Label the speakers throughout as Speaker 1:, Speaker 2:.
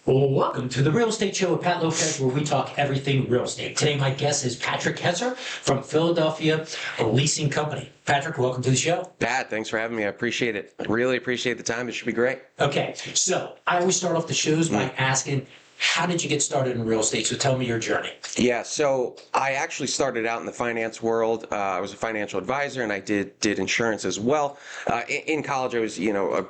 Speaker 1: Well, welcome to the Real Estate Show with Pat Lopez, where we talk everything real estate. Today, my guest is Patrick Hesser from Philadelphia Leasing Company. Patrick, welcome to the show.
Speaker 2: Pat, thanks for having me. I appreciate it. I really appreciate the time. It should be great.
Speaker 1: Okay, so I always start off the shows by asking, how did you get started in real estate? So tell me your journey.
Speaker 2: Yeah, so I actually started out in the finance world. I was a financial advisor, and I did insurance as well. In college, I was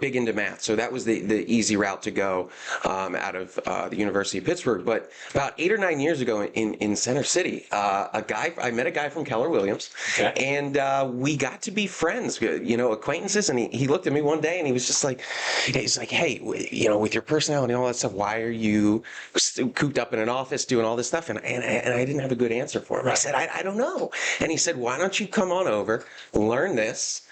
Speaker 2: big into math, so that was the easy route to go out of the University of Pittsburgh. But about 8 or 9 years ago in Center City, I met a guy from Keller Williams,
Speaker 1: Okay.
Speaker 2: and we got to be friends, acquaintances. And he looked at me one day, and he was just like, hey, with your personality and all that stuff, why are you cooped up in an office doing all this stuff? And I didn't have a good answer for him.
Speaker 1: Right.
Speaker 2: I said, I don't know. And he said, why don't you come on over, learn this,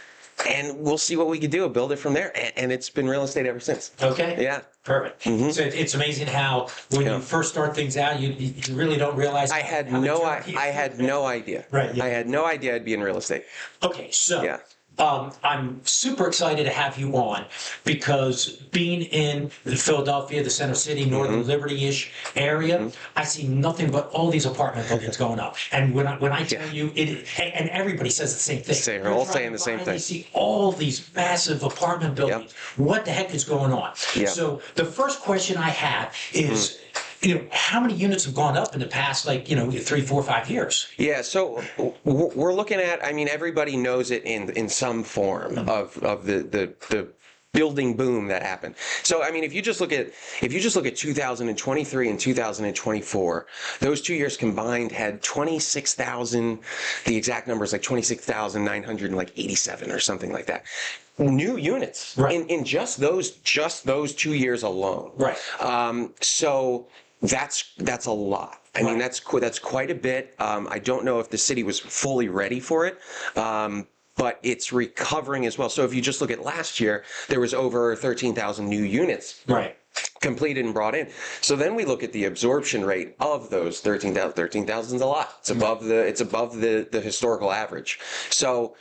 Speaker 2: and we'll see what we can do, build it from there. And it's been real estate ever since.
Speaker 1: Okay.
Speaker 2: Yeah.
Speaker 1: Perfect.
Speaker 2: Mm-hmm.
Speaker 1: So it's amazing how when you first start things out, you really don't realize.
Speaker 2: I had no idea.
Speaker 1: Right. Yeah.
Speaker 2: I had no idea I'd be in real estate.
Speaker 1: Okay. So.
Speaker 2: Yeah.
Speaker 1: I'm super excited to have you on because being in Philadelphia, the Center City, Northern Liberty-ish area, I see nothing but all these apartment buildings going up. And when I tell you, and everybody says the same thing.
Speaker 2: They're all saying the same thing.
Speaker 1: You see all these massive apartment buildings. Yep. What the heck is going on?
Speaker 2: Yep.
Speaker 1: So the first question I have is, how many units have gone up in the past, 3, 4, 5 years?
Speaker 2: Yeah, so we're looking at, everybody knows it in some form of the building boom that happened. So, if you just look at 2023 and 2024, those 2 years combined had 26,000, the exact number is like 26,987 or something like that. New units, right, in just those 2 years alone.
Speaker 1: Right.
Speaker 2: So that's a lot. That's quite a bit. I don't know if the city was fully ready for it. But it's recovering as well. So if you just look at last year, there was over 13,000 new units completed and brought in. So then we look at the absorption rate of those 13,000. 13,000 is a lot. It's above the historical average. So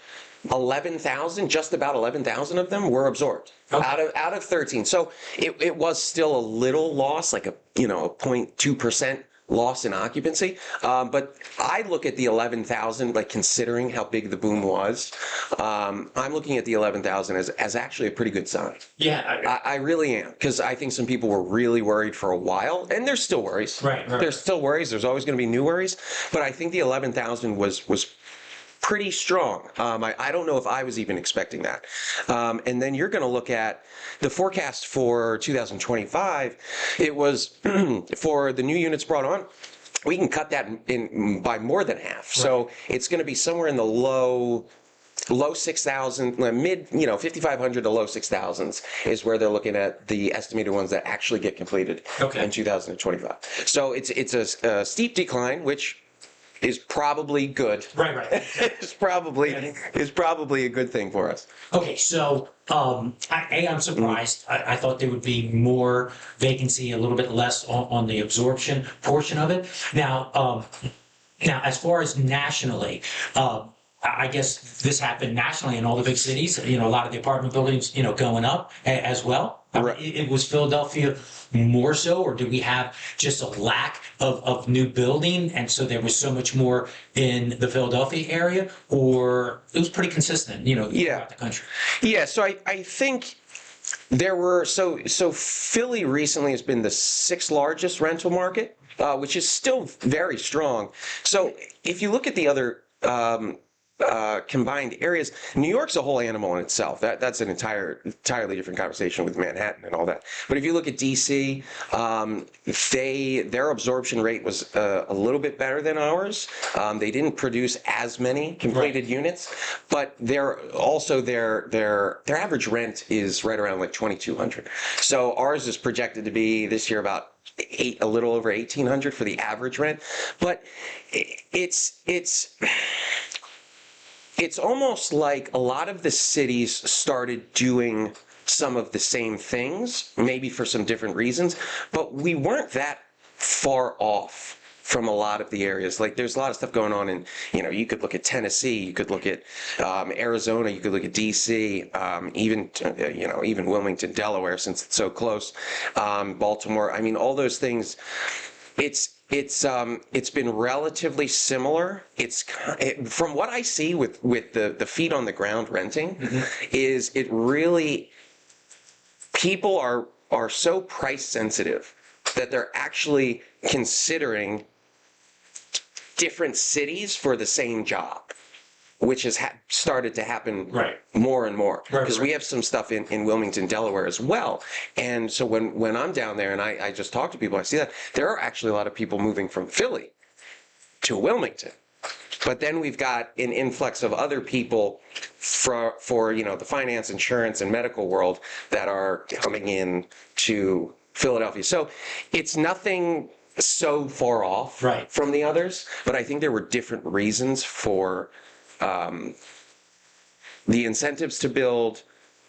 Speaker 2: 11,000, just about 11,000 of them were absorbed out of 13. So it was still a little loss, like a 0.2% loss in occupancy. But I look at the 11,000, considering how big the boom was, I'm looking at the 11,000 as actually a pretty good sign.
Speaker 1: Yeah.
Speaker 2: I really am, because I think some people were really worried for a while, and there's still worries.
Speaker 1: Right.
Speaker 2: There's still worries. There's always going to be new worries. But I think the 11,000 was pretty strong. I don't know if I was even expecting that. And then you're going to look at the forecast for 2025. It was for the new units brought on, we can cut that in by more than half. Right. So it's going to be somewhere in the low 6,000, mid 5,500 to low 6,000s is where they're looking at the estimated ones that actually get completed in 2025. So it's a steep decline, which is probably good.
Speaker 1: Right.
Speaker 2: It's probably a good thing for us.
Speaker 1: Okay, so I'm surprised. I thought there would be more vacancy, a little bit less on the absorption portion of it. Now, as far as nationally, I guess this happened nationally in all the big cities. A lot of the apartment buildings, going up as well.
Speaker 2: Right.
Speaker 1: It was Philadelphia more so, or did we have just a lack of new building, and so there was so much more in the Philadelphia area, or it was pretty consistent, throughout the country?
Speaker 2: Yeah, so I think there were, so Philly recently has been the 6th largest rental market, which is still very strong. So if you look at the other combined areas, New York's a whole animal in itself. That's an entirely different conversation with Manhattan and all that. But if you look at DC, their absorption rate was a little bit better than ours. They didn't produce as many completed units, but their average rent is right around like $2,200. So ours is projected to be this year about a little over $1,800 for the average rent. But it's almost like a lot of the cities started doing some of the same things, maybe for some different reasons, but we weren't that far off from a lot of the areas. Like there's a lot of stuff going on in, you could look at Tennessee, you could look at Arizona, you could look at DC, even Wilmington, Delaware, since it's so close, Baltimore. I mean, all those things. It's been relatively similar. From what I see with the feet on the ground renting, is it really, people are so price sensitive that they're actually considering different cities for the same job, which has started to happen more and more. Because we have some stuff in Wilmington, Delaware as well. And so when I'm down there and I just talk to people, I see that there are actually a lot of people moving from Philly to Wilmington. But then we've got an influx of other people for the finance, insurance, and medical world that are coming in to Philadelphia. So it's nothing so far off from the others, but I think there were different reasons for the incentives to build.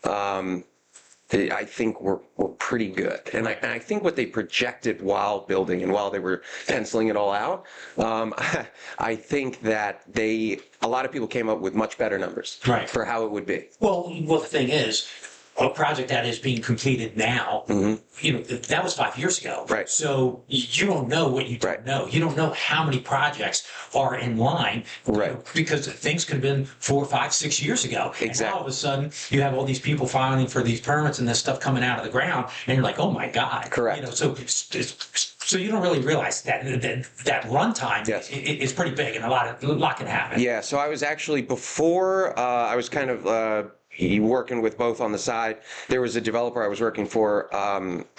Speaker 2: I think were pretty good, and I think what they projected while building and while they were penciling it all out, I think that a lot of people came up with much better numbers for how it would be.
Speaker 1: Well, the thing is, a project that is being completed now, that was 5 years ago.
Speaker 2: Right.
Speaker 1: So you don't know what you don't know. You don't know how many projects are in line. Because things could have been 4, 5, 6 years ago.
Speaker 2: Exactly.
Speaker 1: And now all of a sudden you have all these people filing for these permits and this stuff coming out of the ground, and you're like, oh my God.
Speaker 2: Correct.
Speaker 1: So you don't really realize that runtime is pretty big, and a lot can happen.
Speaker 2: Yeah. So I was actually, before I was kind of working with both on the side. There was a developer I was working for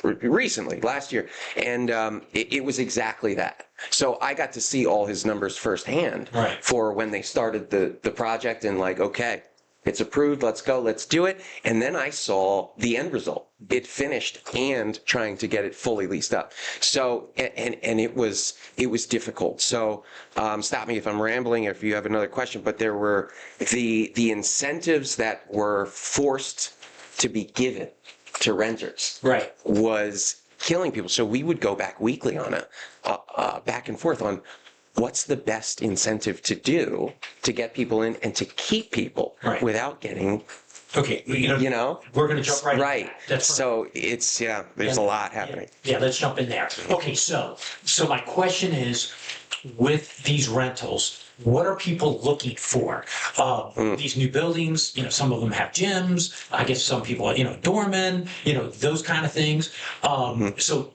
Speaker 2: recently, last year, and it was exactly that. So I got to see all his numbers firsthand for when they started the project, and like, okay, it's approved, let's go, let's do it. And then I saw the end result. It finished and trying to get it fully leased up. So, and it was difficult. So stop me if I'm rambling, if you have another question, but there were the incentives that were forced to be given to renters was killing people. So we would go back weekly on a back and forth on what's the best incentive to do to get people in and to keep people without getting,
Speaker 1: okay, we're going to jump right into that. That's
Speaker 2: so it's, there's a lot happening.
Speaker 1: Yeah, let's jump in there. Okay, so my question is, with these rentals, what are people looking for? These new buildings, some of them have gyms. I guess some people, doormen, those kind of things. So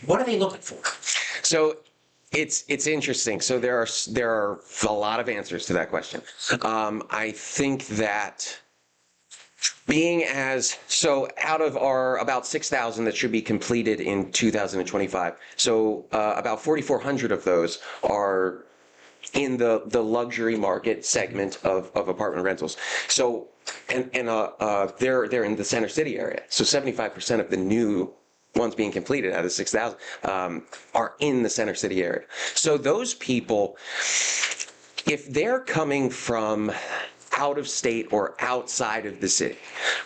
Speaker 1: what are they looking for?
Speaker 2: So it's interesting. So there are a lot of answers to that question. I think that out of our about 6,000 that should be completed in 2025, so about 4,400 of those are in the luxury market segment of apartment rentals. So and they're in the Center City area. So 75% of the new ones being completed out of 6,000 are in the Center City area. So those people, if they're coming from out of state or outside of the city,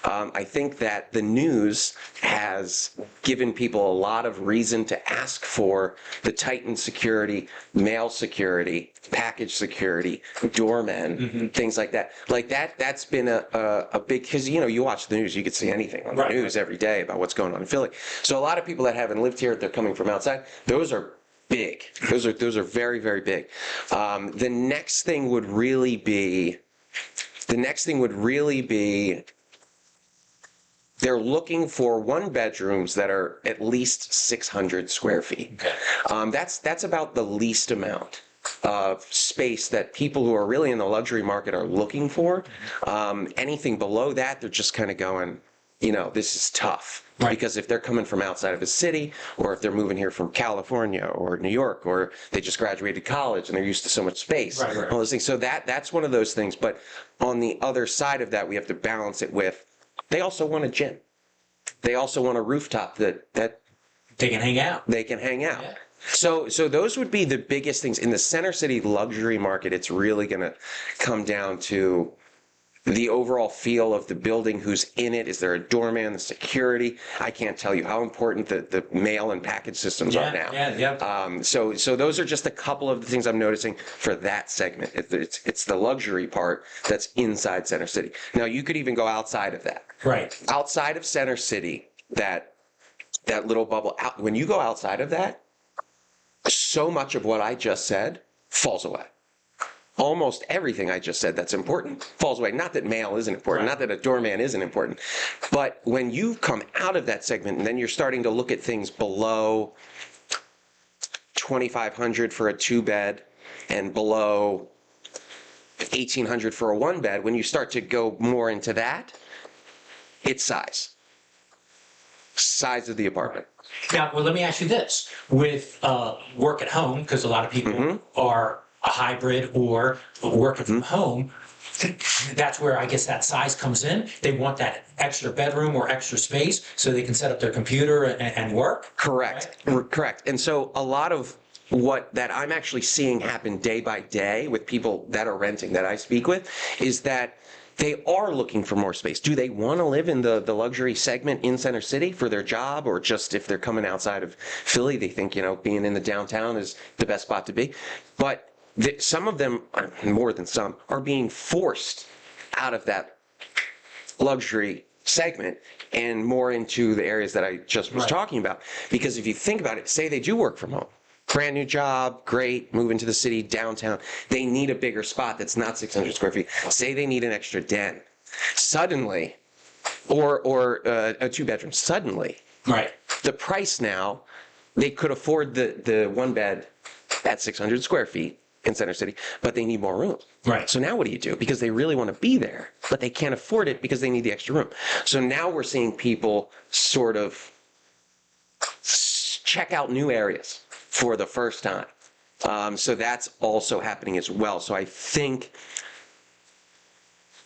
Speaker 2: I think that the news has given people a lot of reason to ask for the tightened security, mail security, package security, doormen, things like that. Like that's been a big, because you watch the news, you could see anything on the news every day about what's going on in Philly. So a lot of people that haven't lived here, they're coming from outside, those are big. Those are very, very big. The next thing would really be they're looking for one bedrooms that are at least 600 square feet. Okay. That's about the least amount of space that people who are really in the luxury market are looking for. Anything below that, they're just kind of going, this is tough. Because if they're coming from outside of a city, or if they're moving here from California or New York, or they just graduated college and they're used to so much space, all those things. So that's one of those things. But on the other side of that, we have to balance it with, they also want a gym. They also want a rooftop that
Speaker 1: they can hang out.
Speaker 2: Yeah. So those would be the biggest things in the Center City luxury market. It's really going to come down to the overall feel of the building, who's in it. Is there a doorman, the security? I can't tell you how important the mail and package systems are now. So those are just a couple of the things I'm noticing for that segment. It's the luxury part that's inside Center City. Now, you could even go outside of that.
Speaker 1: Right.
Speaker 2: Outside of Center City, that little bubble, when you go outside of that, so much of what I just said falls away. Almost everything I just said that's important falls away. Not that mail isn't important, not that a doorman isn't important, but when you come out of that segment and then you're starting to look at things below 2,500 for a 2-bed and below 1,800 for a 1-bed, when you start to go more into that, it's size of the apartment.
Speaker 1: Now, well, let me ask you this. With work at home, because a lot of people are a hybrid or working from home, that's where I guess that size comes in. They want that extra bedroom or extra space so they can set up their computer and work.
Speaker 2: Correct.
Speaker 1: Right?
Speaker 2: Correct. And so a lot of what that I'm actually seeing happen day by day with people that are renting that I speak with is that they are looking for more space. Do they want to live in the luxury segment in Center City for their job, or just if they're coming outside of Philly, they think, being in the downtown is the best spot to be. But some of them, more than some, are being forced out of that luxury segment and more into the areas that I just was talking about. Because if you think about it, say they do work from home, brand new job, great, move into the city, downtown, they need a bigger spot that's not 600 square feet. Say they need an extra den. Suddenly, or a 2-bedroom, suddenly, the price now, they could afford the 1-bed at 600 square feet in Center City, but they need more room.
Speaker 1: Right.
Speaker 2: So now what do you do? Because they really want to be there, but they can't afford it because they need the extra room. So now we're seeing people sort of check out new areas for the first time. So that's also happening as well. So I think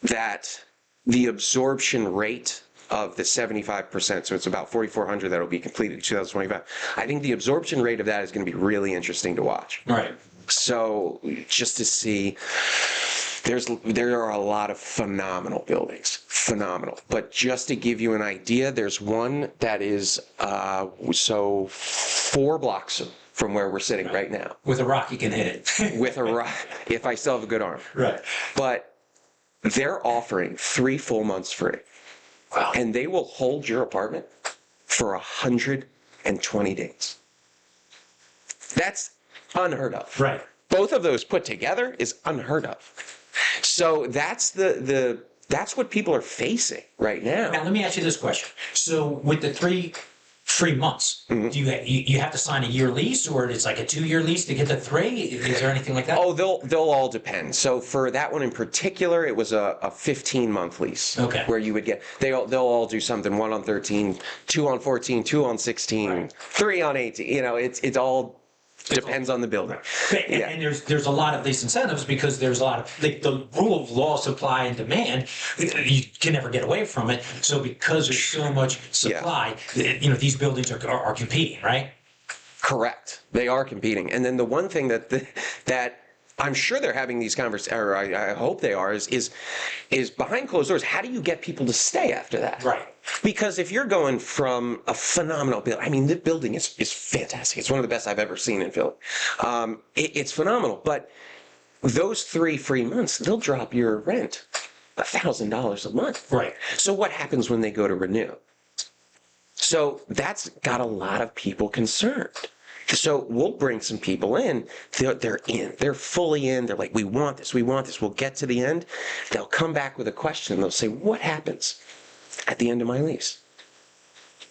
Speaker 2: that the absorption rate of the 75%, so it's about 4,400 that'll be completed in 2025. I think the absorption rate of that is going to be really interesting to watch.
Speaker 1: Right.
Speaker 2: So just to see, there are a lot of phenomenal buildings, But just to give you an idea, there's one that is 4 blocks from where we're sitting right now.
Speaker 1: With a rock, you can hit it.
Speaker 2: With a rock, if I still have a good arm.
Speaker 1: Right.
Speaker 2: But they're offering 3 full months free.
Speaker 1: Wow.
Speaker 2: And they will hold your apartment for 120 days. That's unheard of.
Speaker 1: Right.
Speaker 2: Both of those put together is unheard of. So that's that's what people are facing right now.
Speaker 1: Now, let me ask you this question. So with the 3 free months, do you have to sign a year lease, or it's like a 2-year lease to get the 3? Is there anything like that?
Speaker 2: Oh, they'll all depend. So for that one in particular, it was a 15-month lease.
Speaker 1: Okay.
Speaker 2: Where you would get, they'll all do something, 1 on 13, 2 on 14, 2 on 16, 3 on 18. It's all depends on the building.
Speaker 1: And there's a lot of these incentives because there's a lot of the rule of law, supply and demand. You can never get away from it. So because there's so much supply, these buildings are competing, right?
Speaker 2: Correct. They are competing. And then the one thing that I'm sure they're having these conversations, or I hope they are, is behind closed doors, how do you get people to stay after that?
Speaker 1: Right.
Speaker 2: Because if you're going from a phenomenal building, the building is fantastic. It's one of the best I've ever seen in Philly. It's phenomenal. But those 3 free months, they'll drop your rent $1,000 a month.
Speaker 1: Right.
Speaker 2: So what happens when they go to renew? So that's got a lot of people concerned. So we'll bring some people in. They're in. They're fully in. They're like, we want this. We want this. We'll get to the end. They'll come back with a question. They'll say, what happens at the end of my lease?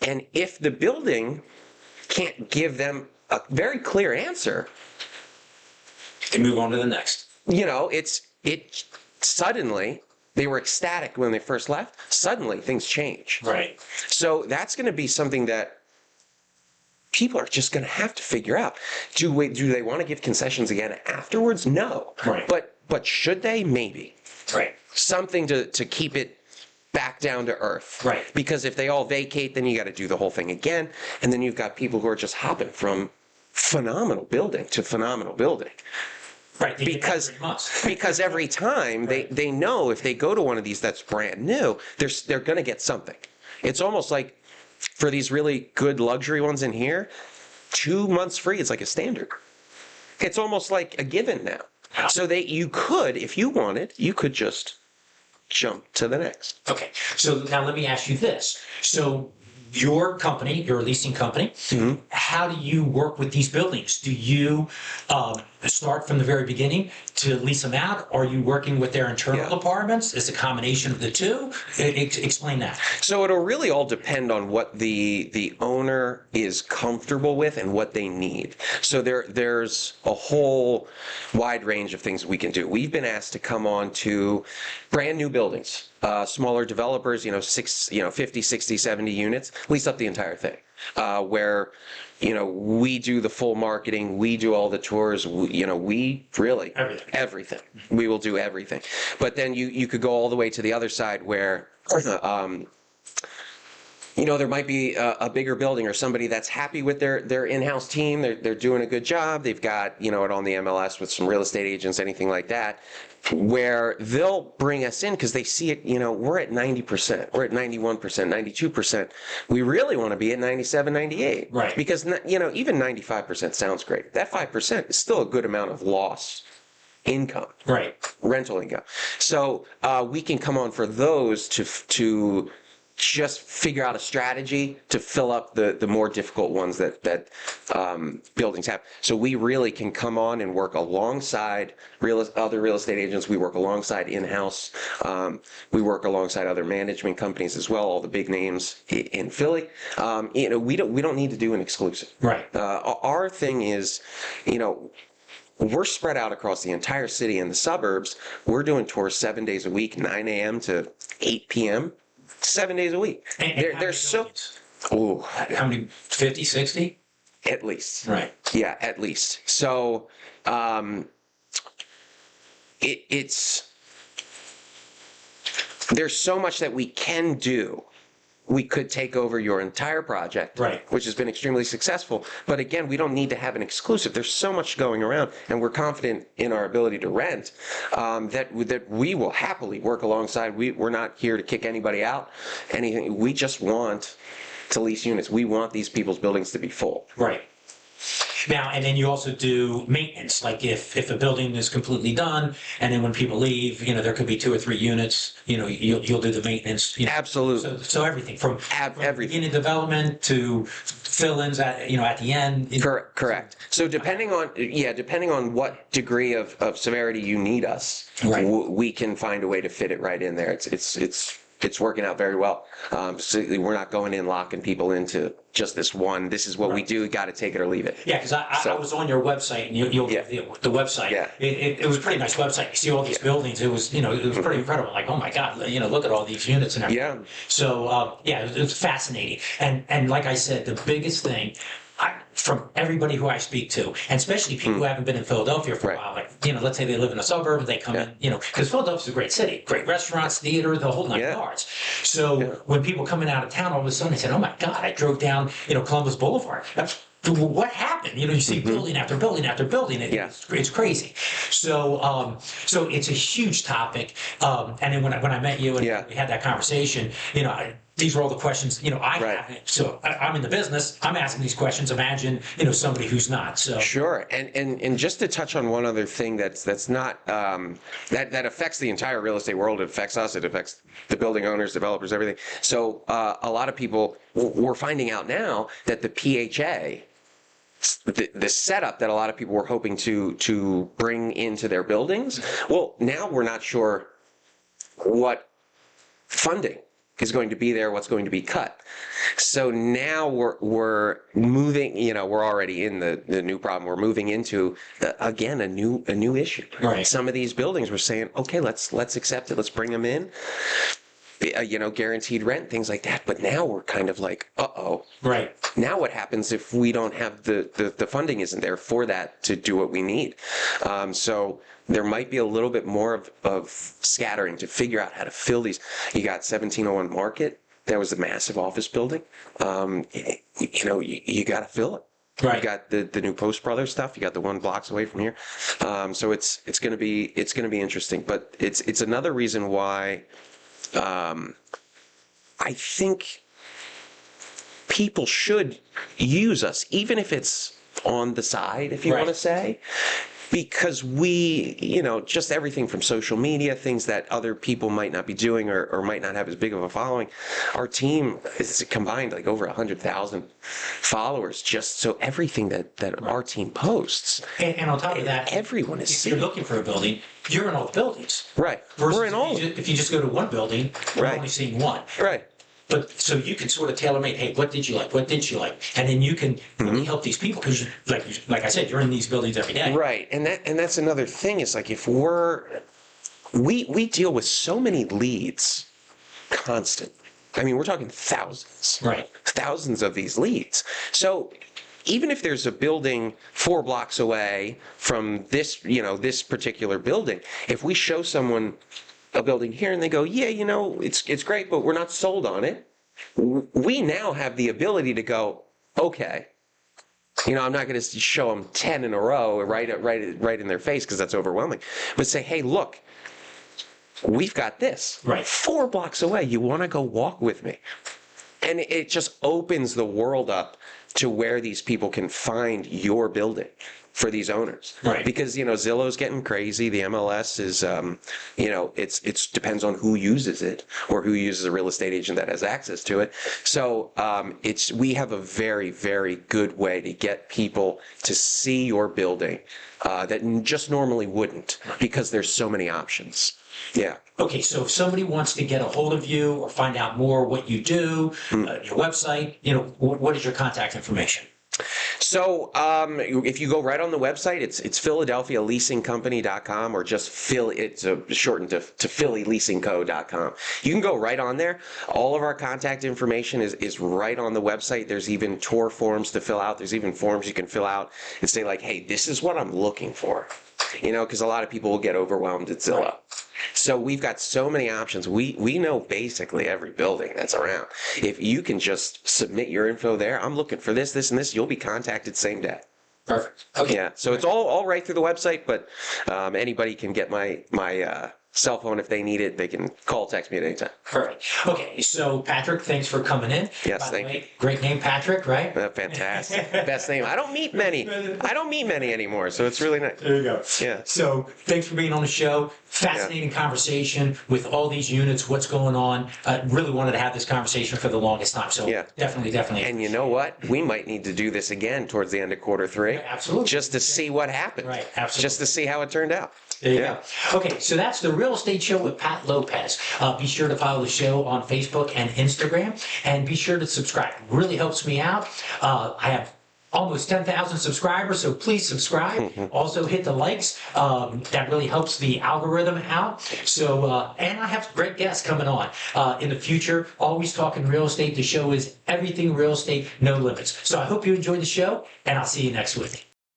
Speaker 2: And if the building can't give them a very clear answer,
Speaker 1: they move on to the next.
Speaker 2: It suddenly, they were ecstatic when they first left. Suddenly things change.
Speaker 1: Right.
Speaker 2: So that's going to be something that people are just going to have to figure out. Do they want to give concessions again afterwards? No.
Speaker 1: Right.
Speaker 2: But should they? Maybe.
Speaker 1: Right.
Speaker 2: Something to keep it back down to earth.
Speaker 1: Right.
Speaker 2: Because if they all vacate, then you got to do the whole thing again. And then you've got people who are just hopping from phenomenal building to phenomenal building.
Speaker 1: Right, they get that
Speaker 2: because
Speaker 1: 3 months.
Speaker 2: because every time they know if they go to one of these that's brand new, they're going to get something. It's almost like for these really good luxury ones in here, 2 months free is like a standard. It's almost like a given now. So you could, if you wanted, you could just jump to the next.
Speaker 1: Okay, so now let me ask you this. So your company, your leasing company, how do you work with these buildings? Do you start from the very beginning to lease them out? Are you working with their internal departments? Is it a combination of the two? Explain that.
Speaker 2: So it'll really all depend on what the owner is comfortable with and what they need. So there's a whole wide range of things we can do. We've been asked to come on to brand new buildings, smaller developers, 50, 60, 70 units, lease up the entire thing, where we do the full marketing, we do all the tours, we really everything. We will do everything. But then you could go all the way to the other side where there might be a bigger building or somebody that's happy with their in-house team. They're doing a good job. They've got it on the MLS with some real estate agents, anything like that, where they'll bring us in because they see it. We're at 90%, we're at 91%, 92%. We really want to be at 97, 98.
Speaker 1: Right.
Speaker 2: Because even 95% sounds great. That 5% is still a good amount of lost income.
Speaker 1: Right.
Speaker 2: Rental income. So we can come on for those to just figure out a strategy to fill up the more difficult ones that buildings have. So we really can come on and work alongside other real estate agents. We work alongside in-house. We work alongside other management companies as well, all the big names in Philly. We don't need to do an exclusive.
Speaker 1: Right.
Speaker 2: Our thing is, we're spread out across the entire city and the suburbs. We're doing tours 7 days a week, 9 a.m. to 8 p.m. 7 days a week.
Speaker 1: And
Speaker 2: they're so.
Speaker 1: Oh, how many? 50, 60?
Speaker 2: At least.
Speaker 1: Right.
Speaker 2: Yeah, at least. So it's there's so much that we can do. We could take over your entire project,
Speaker 1: right,
Speaker 2: which has been extremely successful. But again, we don't need to have an exclusive. There's so much going around, and we're confident in our ability to rent that we will happily work alongside. We're not here to kick anybody out. Anything. We just want to lease units. We want these people's buildings to be full.
Speaker 1: Right. Now, and then you also do maintenance, like if a building is completely done, and then when people leave, there could be 2 or 3 units, you'll do the maintenance.
Speaker 2: Absolutely.
Speaker 1: So everything from
Speaker 2: everything.
Speaker 1: Beginning development to fill-ins at the end.
Speaker 2: Correct. So depending on what degree of severity you need us,
Speaker 1: right,
Speaker 2: we can find a way to fit it right in there. It's working out very well. So we're not going in locking people into just this one. This is what we do. Got to take it or leave it.
Speaker 1: Yeah, because I was on your website, and you'll the website. Yeah. It was a pretty nice website. You see all these buildings. It was pretty incredible. Like, oh my God, look at all these units and everything.
Speaker 2: Yeah.
Speaker 1: So it was fascinating. And like I said, the biggest thing. From everybody who I speak to, and especially people who haven't been in Philadelphia for a while, like, let's say they live in a suburb, they come in, because Philadelphia's a great city, great restaurants, theater, the whole 9 yards. So when people coming out of town, all of a sudden they said, oh my God, I drove down, Columbus Boulevard. What happened? You see building after building after building. It's crazy. So it's a huge topic. And then when I met you and we had that conversation, these were all the questions, I have. So I'm in the business. I'm asking these questions. Imagine, somebody who's not. So
Speaker 2: sure. And just to touch on one other thing that's not that affects the entire real estate world. It affects us. It affects the building owners, developers, everything. So a lot of people, we're finding out now that the PHA, the setup that a lot of people were hoping to bring into their buildings, well, now we're not sure what funding is going to be there, what's going to be cut. So now we're moving, we're already in the new problem. We're moving into again a new issue.
Speaker 1: Right.
Speaker 2: Some of these buildings we're saying, okay, let's accept it, let's bring them in. Guaranteed rent, things like that. But now we're kind of like, uh-oh.
Speaker 1: Right.
Speaker 2: Now what happens if we don't have the funding isn't there for that to do what we need? So there might be a little bit more of scattering to figure out how to fill these. You got 1701 Market. That was a massive office building. You got to fill it.
Speaker 1: Right.
Speaker 2: You got the new Post Brothers stuff. You got the 1 blocks away from here. So it's going to be interesting. But it's another reason why I think people should use us, even if it's on the side, if you
Speaker 1: Right.
Speaker 2: want to say, because we, just everything from social media, things that other people might not be doing or might not have as big of a following. Our team is combined like over 100,000 followers, just so everything that our team posts.
Speaker 1: And on top of that,
Speaker 2: everyone is
Speaker 1: if
Speaker 2: seeing.
Speaker 1: you're looking for a building, you're in all the buildings.
Speaker 2: Right.
Speaker 1: Versus
Speaker 2: We're in all.
Speaker 1: if you just go to one building, you're
Speaker 2: Right.
Speaker 1: only seeing one.
Speaker 2: Right.
Speaker 1: But so you can sort of tailor make, hey, what did you like? What didn't you like? And then you can really help these people because, like I said, you're in these buildings every day.
Speaker 2: Right, and that's another thing. Is like if we deal with so many leads constantly. I mean, we're talking thousands,
Speaker 1: Right.
Speaker 2: thousands of these leads. So even if there's a building 4 blocks away from this, this particular building, if we show someone a building here and they go, yeah, it's great, but we're not sold on it. We now have the ability to go, okay. I'm not going to show them 10 in a row right in their face because that's overwhelming. But say, hey, look, we've got this.
Speaker 1: Right.
Speaker 2: 4 blocks away. You want to go walk with me? And it just opens the world up to where these people can find your building for these owners.
Speaker 1: Right.
Speaker 2: Because, Zillow's getting crazy. The MLS is, it's depends on who uses it or who uses a real estate agent that has access to it. So we have a very, very good way to get people to see your building that just normally wouldn't because there's so many options. Yeah.
Speaker 1: Okay, so if somebody wants to get a hold of you or find out more what you do, your website, what is your contact information?
Speaker 2: So if you go right on the website, it's PhiladelphiaLeasingCompany.com or just it's shortened to PhillyLeasingCo.com. You can go right on there. All of our contact information is right on the website. There's even tour forms to fill out. There's even forms you can fill out and say like, hey, this is what I'm looking for. Because a lot of people will get overwhelmed at Zillow. Right. So we've got so many options. We know basically every building that's around. If you can just submit your info there, I'm looking for this, this, and this, you'll be contacted same day.
Speaker 1: Perfect. Okay.
Speaker 2: Yeah. So it's all right through the website, but anybody can get my cell phone if they need it. They can call, text me at any time.
Speaker 1: Perfect. Okay, so Patrick, thanks for coming in.
Speaker 2: Yes, thank you.
Speaker 1: Great name, Patrick, right?
Speaker 2: Fantastic. Best name. I don't meet many anymore, so it's really nice.
Speaker 1: There you go.
Speaker 2: Yeah.
Speaker 1: So thanks for being on the show. Fascinating conversation with all these units, what's going on. I really wanted to have this conversation for the longest time, so
Speaker 2: Yeah.
Speaker 1: definitely.
Speaker 2: And you know what? We might need to do this again towards the end of Q3.
Speaker 1: Absolutely.
Speaker 2: Just to see what happened.
Speaker 1: Right, absolutely.
Speaker 2: Just to see how it turned out.
Speaker 1: There you go. Okay, so that's the Real Estate Show with Pat Lopez. Be sure to follow the show on Facebook and Instagram, and be sure to subscribe. It really helps me out. I have almost 10,000 subscribers, so please subscribe. Also hit the likes. That really helps the algorithm out. So, and I have great guests coming on in the future. Always Talking Real Estate. The show is everything real estate, no limits. So I hope you enjoyed the show, and I'll see you next week.